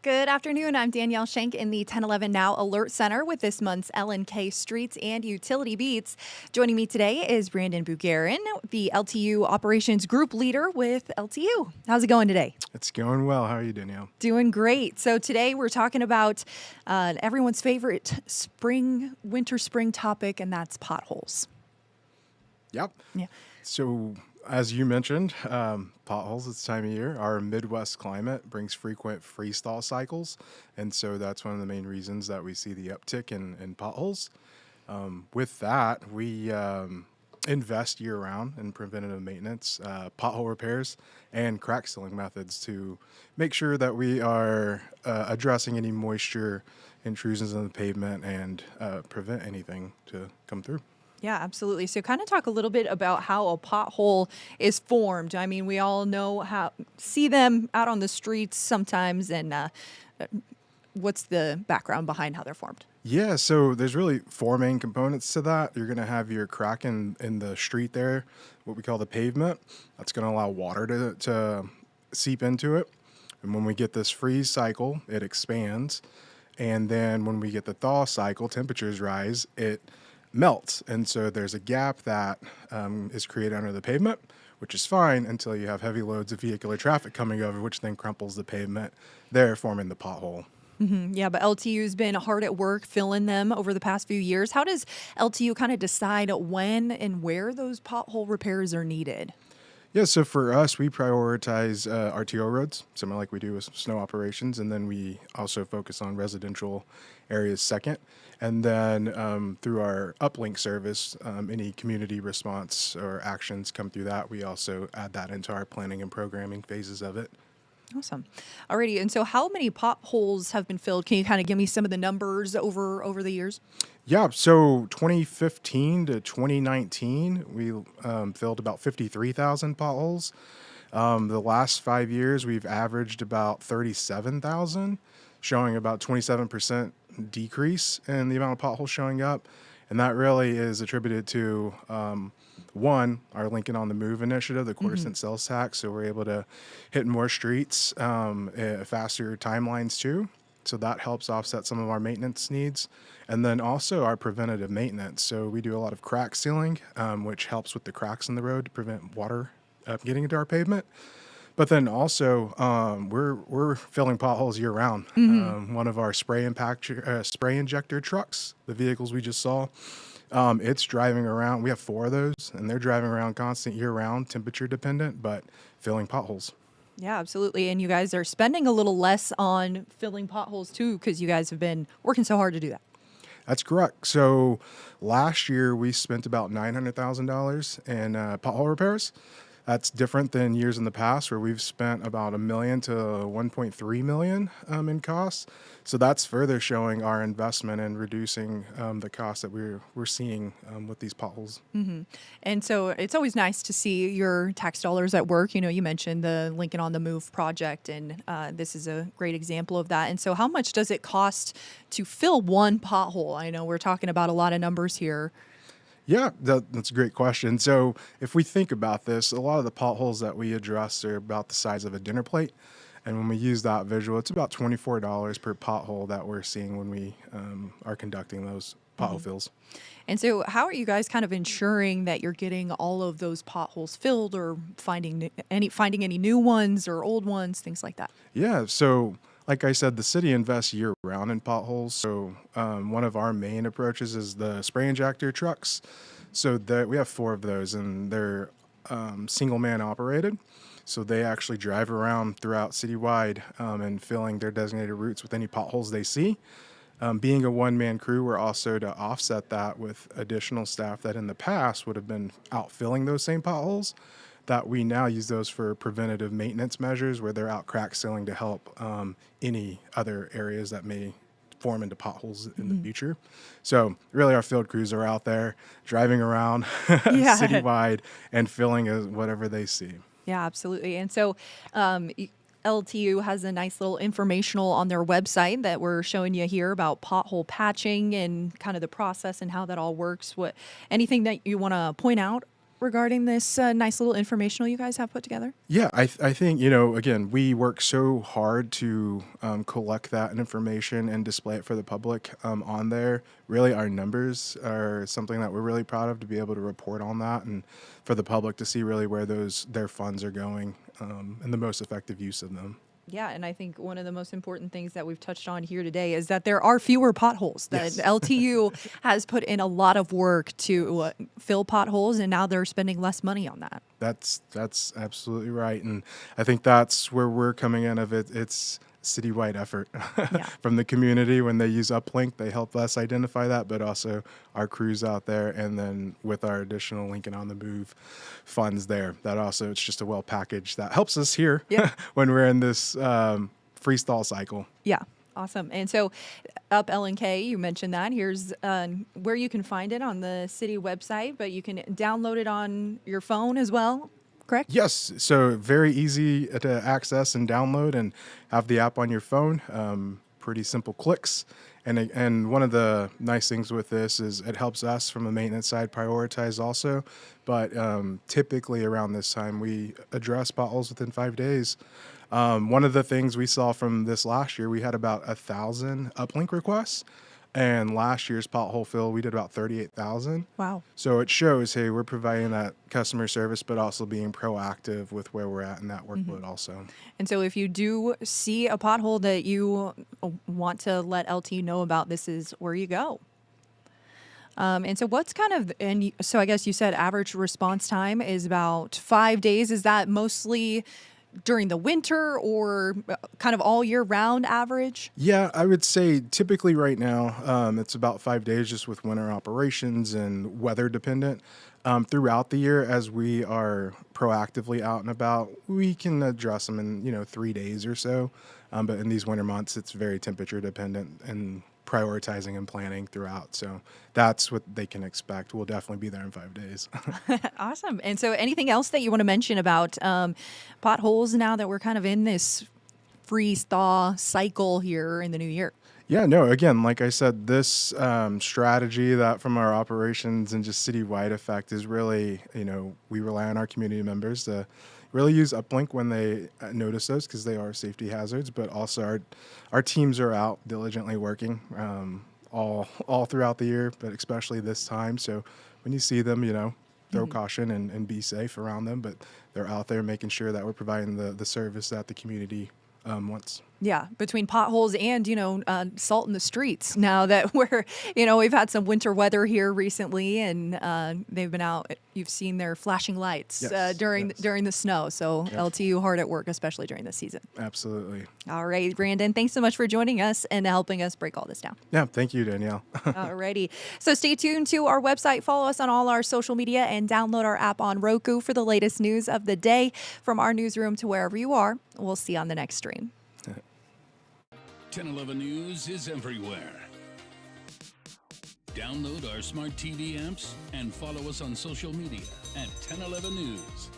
Good afternoon. I'm Danielle Shenk in the 1011 Now Alert Center with this month's LNK Streets and Utility Beats. Joining me today is Brandon Bugarin, the LTU Operations Group Leader with LTU. How's it going today? It's going well. How are you, Danielle? Doing great. So today we're talking about everyone's favorite winter spring topic, and that's potholes. Yep. Yeah. So, as you mentioned, potholes this time of year. Our Midwest climate brings frequent freeze-thaw cycles, and so that's one of the main reasons that we see the uptick in potholes. With that, we invest year-round in preventative maintenance, pothole repairs, and crack sealing methods to make sure that we are addressing any moisture intrusions in the pavement and prevent anything to come through. Yeah, absolutely. So kind of talk a little bit about how a pothole is formed. I mean, we all see them out on the streets sometimes, and what's the background behind how they're formed? Yeah, so there's really four main components to that. You're going to have your crack in the street there, what we call the pavement. That's going to allow water to seep into it. And when we get this freeze cycle, it expands. And then when we get the thaw cycle, temperatures rise, it melts. And so there's a gap that is created under the pavement, which is fine until you have heavy loads of vehicular traffic coming over, which then crumples the pavement there, forming the pothole. Mm-hmm. Yeah, but LTU's been hard at work filling them over the past few years. How does LTU kind of decide when and where those pothole repairs are needed? Yeah, so for us, we prioritize RTO roads, similar like we do with snow operations, and then we also focus on residential areas second. And then through our uplink service, any community response or actions come through that. We also add that into our planning and programming phases of it. Awesome. Alrighty, and so how many potholes have been filled? Can you kind of give me some of the numbers over the years? Yeah, so 2015 to 2019, we filled about 53,000 potholes. The last 5 years, we've averaged about 37,000, showing about 27% decrease in the amount of potholes showing up. And that really is attributed to, one, our Lincoln on the Move initiative, the quarter-cent sales tax. So we're able to hit more streets, faster timelines too. So that helps offset some of our maintenance needs. And then also our preventative maintenance. So we do a lot of crack sealing, which helps with the cracks in the road to prevent water getting into our pavement. But then also we're filling potholes year round. One of our spray injector trucks, the vehicles we just saw, it's driving around. We have 4 of those, and they're driving around constant year round, temperature dependent, but filling potholes. Yeah, absolutely. And you guys are spending a little less on filling potholes too, because you guys have been working so hard to do that. That's correct. So last year we spent about $900,000 in pothole repairs. That's different than years in the past where we've spent about $1 million to $1.3 million in costs. So that's further showing our investment in reducing the costs that we're seeing with these potholes. Mm-hmm. And so it's always nice to see your tax dollars at work. You know, you mentioned the Lincoln on the Move project, and this is a great example of that. And so how much does it cost to fill one pothole? I know we're talking about a lot of numbers here. Yeah, that's a great question. So if we think about this, a lot of the potholes that we address are about the size of a dinner plate. And when we use that visual, it's about $24 per pothole that we're seeing when we are conducting those pothole fills. And so how are you guys kind of ensuring that you're getting all of those potholes filled, or finding any new ones or old ones, things like that? Yeah, so like I said, the city invests year-round in potholes. So one of our main approaches is the spray injector trucks. So we have 4 of those, and they're single-man operated. So they actually drive around throughout citywide and filling their designated routes with any potholes they see. Being a one-man crew, we're also to offset that with additional staff that in the past would have been out filling those same potholes, that we now use those for preventative maintenance measures where they're out crack sealing to help any other areas that may form into potholes in the future. So really our field crews are out there driving around citywide and filling whatever they see. Yeah, absolutely. And so LTU has a nice little informational on their website that we're showing you here about pothole patching and kind of the process and how that all works. Anything that you want to point out? regarding this nice little informational you guys have put together? Yeah, I think, again, we work so hard to collect that information and display it for the public on there. Really, our numbers are something that we're really proud of, to be able to report on that and for the public to see really where their funds are going and the most effective use of them. Yeah, and I think one of the most important things that we've touched on here today is that there are fewer potholes. That Yes. LTU has put in a lot of work to fill potholes, and now they're spending less money on that. That's absolutely right, and I think that's where we're coming in. Of it, it's citywide effort Yeah. from the community. When they use Uplink, they help us identify that, but also our crews out there, and then with our additional Lincoln on the Move funds there, that also it's just a well package that helps us here Yeah. when we're in this freestyle cycle. Yeah, awesome. And so, up LNK, you mentioned that. Here's where you can find it on the city website, but you can download it on your phone as well, correct? Yes, so very easy to access and download, and have the app on your phone. Pretty simple clicks, and one of the nice things with this is it helps us from a maintenance side prioritize also. But typically around this time, we address potholes within 5 days. One of the things we saw from this last year, we had about 1,000 uplink requests. And last year's pothole fill, we did about 38,000. Wow. So it shows, hey, we're providing that customer service, but also being proactive with where we're at in that workload also. And so, if you do see a pothole that you want to let LT know about, this is where you go. And so, what's kind of, so I guess you said average response time is about 5 days. Is that mostly during the winter or kind of all year round average? Yeah, I would say typically right now, it's about 5 days just with winter operations and weather dependent. Throughout the year, as we are proactively out and about, we can address them in 3 days or so. But in these winter months, it's very temperature dependent and prioritizing and planning throughout. So that's what they can expect. We'll definitely be there in 5 days. Awesome. And so, anything else that you want to mention about potholes now that we're kind of in this freeze thaw cycle here in the new year? Yeah, no, again, like I said, this strategy that from our operations and just citywide effect is really, we rely on our community members to really use Uplink when they notice those, because they are safety hazards, but also our teams are out diligently working all throughout the year, but especially this time. So when you see them, throw caution and be safe around them, but they're out there making sure that we're providing the service that the community wants. Yeah, between potholes and, salt in the streets. Now that we've had some winter weather here recently, and they've been out. You've seen their flashing lights Yes, during yes. the snow. So Yep. LTU hard at work, especially during this season. Absolutely. All right, Brandon, thanks so much for joining us and helping us break all this down. Yeah, thank you, Danielle. Alrighty. So stay tuned to our website, follow us on all our social media, and download our app on Roku for the latest news of the day. From our newsroom to wherever you are, we'll see you on the next stream. 1011 News is everywhere. Download our smart TV apps and follow us on social media at 1011 News.